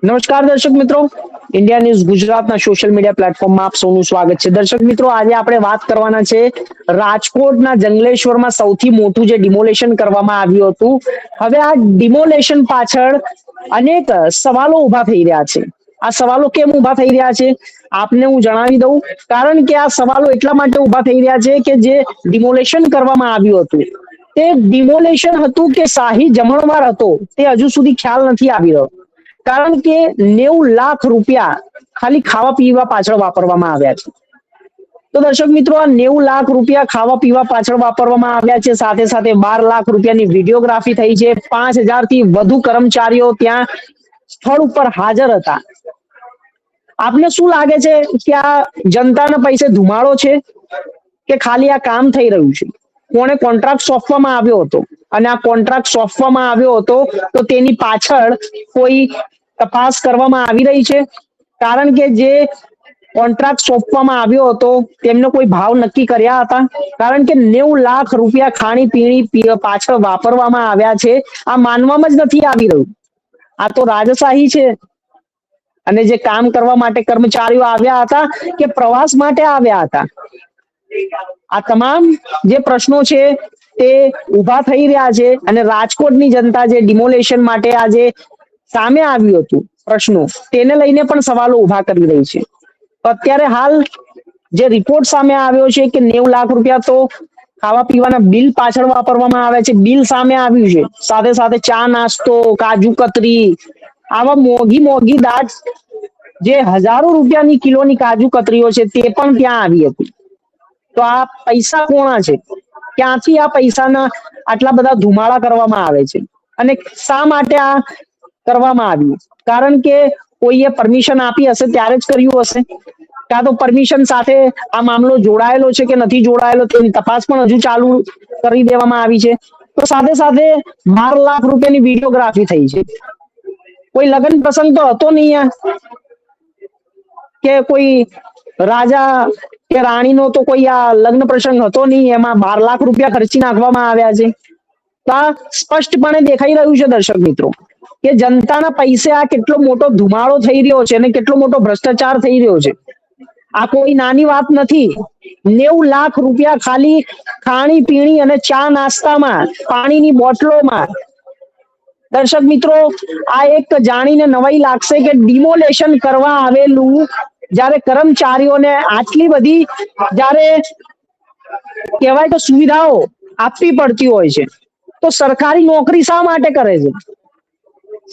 નમસ્કાર દર્શક મિત્રો, ઇન્ડિયા ન્યૂઝ ગુજરાતના સોશિયલ મીડિયા પ્લેટફોર્મમાં આપ સૌનું સ્વાગત છે. દર્શક મિત્રો, આજે આપણે વાત કરવાના છે રાજકોટના જંગલેશ્વરમાં સૌથી મોટું જે ડિમોલેશન કરવામાં આવ્યું હતું. હવે આ ડિમોલેશન પાછળ અનેક સવાલો ઉભા થઈ રહ્યા છે. આ સવાલો કેમ ઉભા થઈ રહ્યા છે આપને હું જણાવી દઉં. કારણ કે આ સવાલો એટલા માટે ઉભા થઈ રહ્યા છે કે જે ડિમોલેશન કરવામાં આવ્યું હતું તે ડિમોલેશન હતું કે શાહી જમણવાર હતો તે હજુ સુધી ખ્યાલ નથી આવી રહ્યો. કારણ કે 90 લાખ રૂપિયા ખાલી ખાવા પીવા પાછળ વાપરવામાં આવ્યા છે. તો દર્શક મિત્રો, આ 90 લાખ રૂપિયા ખાવા પીવા પાછળ વાપરવામાં આવ્યા છે. સાથે સાથે 12 લાખ રૂપિયાની વિડીયોગ્રાફી થઈ છે. 5000 થી વધુ કર્મચારીઓ ત્યાં સ્થળ ઉપર હાજર હતા. આપને શું લાગે છે કે આ જનતાના પૈસે ધુમાડો છે કે ખાલી આ કામ થઈ રહ્યું છે? કોણે કોન્ટ્રાક્ટ સોંપવામાં આવ્યો હતો અને આ કોન્ટ્રાક્ટ સોંપવામાં આવ્યો હતો તો તેની પાછળ કોઈ તપાસ કરવામાં આવી રહી છે? કારણ કે જે કોન્ટ્રાક્ટ સોંપવામાં આવ્યો હતો તેમનો કોઈ ભાવ નક્કી કર્યા હતા? કારણ કે 90 લાખ રૂપિયા ખાણી પીણી પાછળ વાપરવામાં આવ્યા છે. આ માનવામાં જ નથી આવી રહ્યું. આ તો રાજશાહી છે. અને જે કામ કરવા માટે કર્મચારીઓ આવ્યા હતા કે પ્રવાસ માટે આવ્યા હતા? આ તમામ જે પ્રશ્નો છે તે ઉભા થઈ રહ્યા છે. અને રાજકોટની જનતા જે ડિમોલેશન માટે આજે સામે આવ્યું હતું પ્રશ્નો, તેને લઈને પણ સવાલો ઉભા કરી રહી છે. તો અત્યારે હાલ જે રિપોર્ટ સામે આવ્યો છે કે 90 લાખ રૂપિયા તો ખાવા પીવાના બિલ પાછળ વાપરવામાં આવે છે. બિલ સામે આવ્યું છે. સાથે સાથે ચા નાસ્તો, કાજુ કતરી, આવા મોઘી મોઘી દાટ જે હજારો રૂપિયાની કિલોની કાજુ કતરીઓ છે તે પણ ત્યાં આવી હતી. તો આ પૈસા કોના છે? ક્યાંથી આ પૈસાના આટલા બધા ધુમાડા કરવામાં આવે છે? અને શા માટે આ કરવામાં આવ્યું? કારણ કે કોઈએ પરમિશન આપી હશે ત્યારે જ કર્યું હશે, કાં તો પરમિશન સાથે આ મામલો જોડાયેલો છે કે નથી જોડાયેલો તેની તપાસ પણ હજુ ચાલુ કરી દેવામાં આવી છે. તો સાથે સાથે 12 લાખ રૂપિયાની વિડીયોગ્રાફી થઈ છે. કોઈ લગ્ન પ્રસંગ તો હતો નહીં કે કોઈ રાજા કે રાણીનો તો કોઈ આ લગ્ન પ્રસંગ હતો નહીં, એમાં 12 લાખ રૂપિયા ખર્ચી નાખવામાં આવ્યા છે. તો આ સ્પષ્ટપણે દેખાઈ રહ્યું છે દર્શક મિત્રો કે જનતાના પૈસે આ કેટલો મોટો ધુમાડો થઈ રહ્યો છે અને કેટલો મોટો ભ્રષ્ટાચાર થઈ રહ્યો છે. આ કોઈ નાની વાત નથી. 90 લાખ રૂપિયા ખાલી ખાણી પીણી અને ચા નાસ્તામાં, પાણીની બોટલોમાં. દર્શક મિત્રો, આ એક જાણીને નવાઈ લાગશે કે ડિમોલેશન કરવા આવેલું જ્યારે કર્મચારીઓને આટલી બધી જ્યારે કહેવાય તો સુવિધાઓ આપવી પડતી હોય છે તો સરકારી નોકરી શા માટે કરે છે?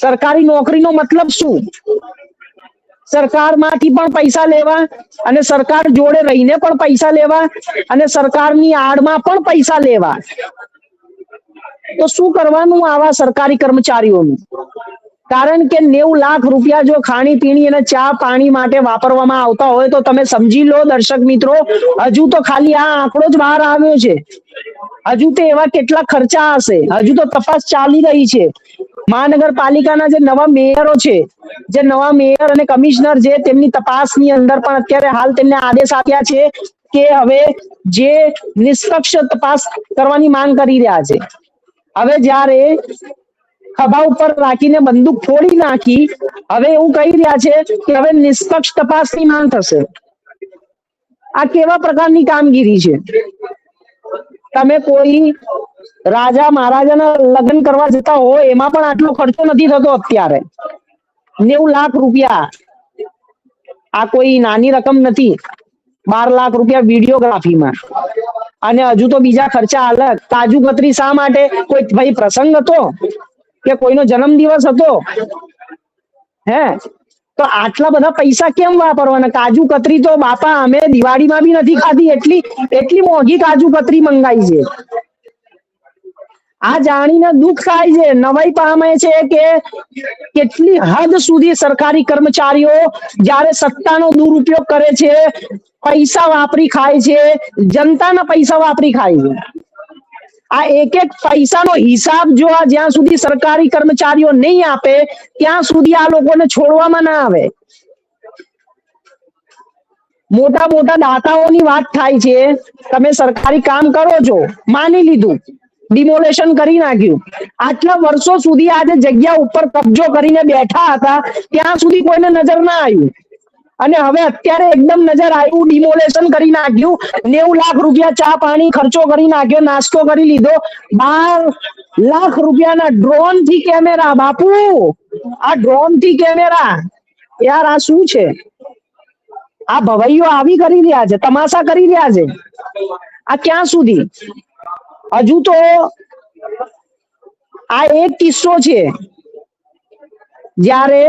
સરકારી નોકરીનો મતલબ શું? સરકારમાંથી પણ પૈસા લેવા અને સરકાર જોડે રહીને પણ પૈસા લેવા અને સરકારની આડમાં પણ પૈસા લેવા. તો શું કરવાનું આવા સરકારી કર્મચારીઓનું? કારણ કે 90 લાખ રૂપિયા જો ખાણી પીણી અને ચા પાણી માટે વાપરવામાં આવતા હોય તો તમે સમજી લો દર્શક મિત્રો, હજુ તો ખાલી આ આંકડો જ બહાર આવ્યો છે. હજુ તો એવા કેટલા ખર્ચા હશે, હજુ તો તપાસ ચાલી રહી છે. મહાનગરપાલિકાના જે નવા મેયરો છે, જે નવા મેયર અને કમિશનર છે, તેમની તપાસની અંદર પણ અત્યારે હાલ તેમને આદેશ આપ્યા છે કે હવે જે નિષ્પક્ષ તપાસ કરવાની માંગ કરી રહ્યા છે. હવે જ્યારે ખભા ઉપર રાખીને બંદૂક ફોડી નાખી, હવે એવું કહી રહ્યા છે કે હવે નિષ્પક્ષ તપાસની માંગ થશે. આ કેવા પ્રકારની કામગીરી છે? તમે કોઈ રાજા મહારાજાના લગ્ન કરવા જતા હોય એમાં પણ આટલો ખર્ચો નથી થતો અત્યારે. 90 લાખ રૂપિયા આ કોઈ નાની રકમ નથી. 12 લાખ રૂપિયા વિડીયોગ્રાફીમાં અને હજુ તો બીજા ખર્ચા અલગ. કાજુ કતરી શા માટે? કોઈ ભાઈ પ્રસંગ હતો કે કોઈનો જન્મદિવસ હતો? હે તો આટલા બધા પૈસા કેમ વાપરવાના? કાજુ કતરી તો બાપા અમે દિવાળીમાં બી નથી ખાધી, એટલી એટલી મોંઘી કાજુ કતરી મંગાઈ છે. આ જાણીને દુઃખ થાય છે, નવાઈ પામે છે કે કેટલી હદ સુધી સરકારી કર્મચારીઓ જ્યારે સત્તાનો દુરુપયોગ કરે છે, પૈસા વાપરી ખાય છે, જનતાના પૈસા વાપરી ખાય છે. આ એક એક પૈસાનો હિસાબ જો આ જ્યાં સુધી સરકારી કર્મચારીઓ નહીં આપે ત્યાં સુધી આ લોકોને છોડવામાં ના આવે. મોટા મોટા દાતાઓની વાત થાય છે, તમે સરકારી કામ કરો છો, માની લીધું ડિમોલેશન કરી નાખ્યું. આટલા વર્ષો સુધી આ જે જગ્યા ઉપર કબજો કરીને બેઠા હતા ત્યાં સુધી કોઈને નજર ના આવ્યું, અને હવે અત્યારે એકદમ નજર આવ્યું, ડિમોલેશન કરી નાખ્યું. 90 લાખ રૂપિયા ચા પાણી ખર્ચો કરી નાખ્યો, નાસ્તો કરી લીધો. 12 લાખ રૂપિયાના ડ્રોન થી કેમેરા. બાપુ, આ ડ્રોન થી કેમેરા, યાર આ શું છે? આ ભવાઈઓ આવી કરી રહ્યા છે, તમાશા કરી રહ્યા છે. આ ક્યાં સુધી? હજુ તો આ એક કિસ્સો છે જ્યારે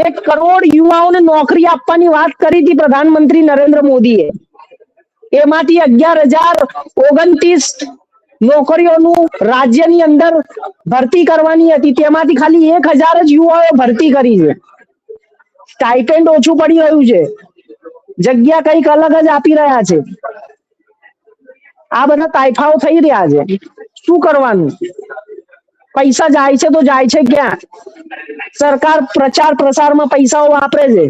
1 કરોડ યુવાઓને નોકરી આપવાની વાત કરી હતી પ્રધાનમંત્રી નરેન્દ્ર મોદીએ. એમાંથી 11,029 નોકરીઓનું રાજ્યની અંદર ભરતી કરવાની હતી, તેમાંથી ખાલી 1,000 જ યુવાઓ ભરતી કરી છે. સ્ટાઇપેન્ડ ઓછું પડી રહ્યું છે, જગ્યા કઈક અલગ જ આપી રહ્યા છે. આ બધા તાઇફાઓ થઈ રહ્યા છે. શું કરવાનું? પૈસા જાય છે તો જાય છે ક્યાં? સરકાર પ્રચાર પ્રસારમાં પૈસાઓ વાપરે છે.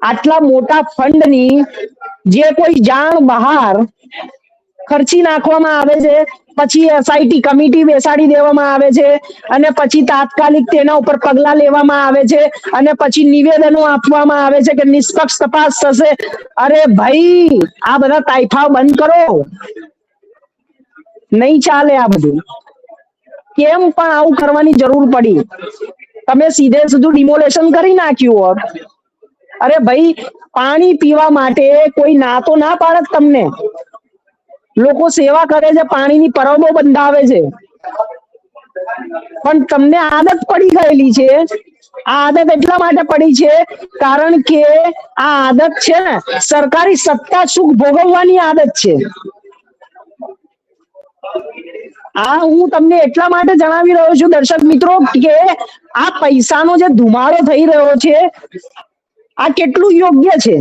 આટલા મોટા ફંડની જે કોઈ જાણ બહાર ખર્ચી નાખવામાં આવે છે, પછી એસઆઈટી કમિટી બેસાડી દેવામાં આવે છે, અને પછી તાત્કાલિક તેના ઉપર પગલા લેવામાં આવે છે, અને પછી નિવેદનો આપવામાં આવે છે કે નિષ્પક્ષ તપાસ થશે. અરે ભાઈ, આ બધા તાઇફા બંધ કરો, નહીં ચાલે આ બધું. કેમ પણ આવું કરવાની જરૂર પડી? તમે સીધે સીધું ડિમોલેશન કરી નાખ્યું હોત. અરે ભાઈ, પાણી પીવા માટે કોઈ ના તો ના પાડત તમને. લોકો સેવા કરે છે, પાણીની પરબો બંધાવે છે, પણ તમને આદત પડી ગયેલી છે. આ આદત એટલા માટે પડી છે કારણ કે આ આદત છે ને સરકારી સત્તા સુખ ભોગવવાની આદત છે. આ હું તમને એટલા માટે જણાવી રહ્યો છું દર્શક મિત્રો કે આ પૈસાનો જે ધુમાડો થઈ રહ્યો છે આ કેટલું યોગ્ય છે,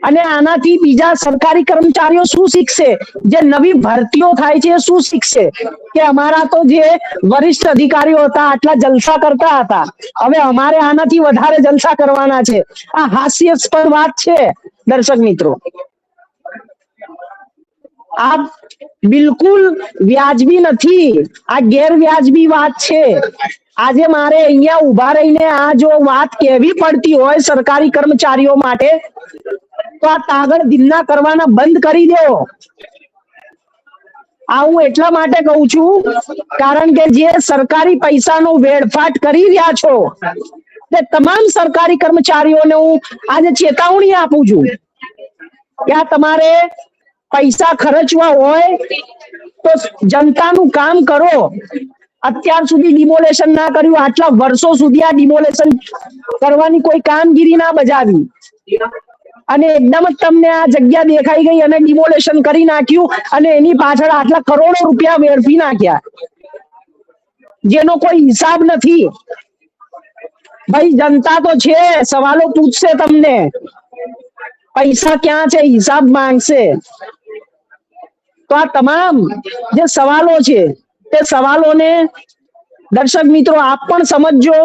અને આનાથી બીજા સરકારી કર્મચારીઓ શું શીખશે? જે નવી ભરતીઓ થાય છે શું શીખશે? કે અમારા તો જે વરિષ્ઠ અધિકારીઓ હતા આટલા જલસા કરતા હતા, હવે અમારે આનાથી વધારે જલસા કરવાના છે. આ હાસ્યાસ્પદ વાત છે દર્શક મિત્રો. આ બિલકુલ વ્યાજબી નથી, આ ગેરવ્યાજબી વાત છે. આજે મારે અહીંયા ઉભા રહીને આ જો વાત કહેવી પડતી હોય સરકારી કર્મચારીઓ માટે, તો આ તાગડ દિનના કરવાના બંધ કરી દો. આ હું એટલા માટે કહું છું કારણ કે જે સરકારી પૈસાનો વેડફાટ કરી રહ્યા છો તે તમામ સરકારી કર્મચારીઓને હું આજે ચેતવણી આપું છું કે આ તમારે પૈસા ખર્ચવા હોય તો જનતાનું કામ કરો. અત્યાર સુધી ડિમોલેશન ના કર્યું, આટલા વર્ષો સુધી આ ડિમોલેશન કરવાની કોઈ કામગીરી ના બજાવી, અને એકદમ જ તમને આ જગ્યા દેખાઈ ગઈ અને ડિમોલેશન કરી નાખ્યું, અને એની પાછળ આટલા કરોડો રૂપિયા વેડફી નાખ્યા જેનો કોઈ હિસાબ નથી. ભાઈ, જનતા તો છે, સવાલો પૂછશે તમને, પૈસા ક્યાં છે હિસાબ માંગશે. તો આ તમામ જે સવાલો છે તે સવાલોને દર્શક મિત્રો આપ પણ સમજજો,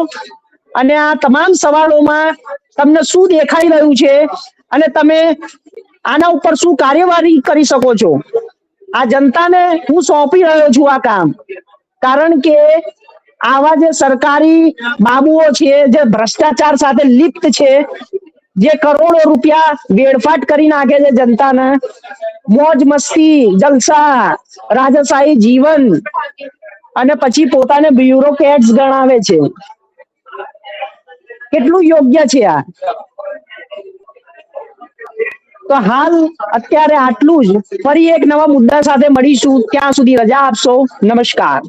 અને આ તમામ સવાલોમાં તમને શું દેખાઈ રહ્યું છે અને તમે આના ઉપર શું કાર્યવાહી કરી શકો છો. આ જનતાને હું સોંપી રહ્યો છું આ કામ, કારણ કે આવા જે સરકારી બાબુઓ છે જે ભ્રષ્ટાચાર સાથે લિપ્ત છે, જે કરોડો રૂપિયા વેડફાટ કરી નાખે છે જનતાને, મોજ મસ્તી જલસા રાજશાહી જીવન, અને પછી પોતાને બ્યુરોક્રેટ્સ ગણાવે છે. કેટલું યોગ્ય છે આ? તો હાલ અત્યારે આટલું જ. ફરી એક નવા મુદ્દા સાથે મળીશું, ત્યાં સુધી રજા આપશો. નમસ્કાર.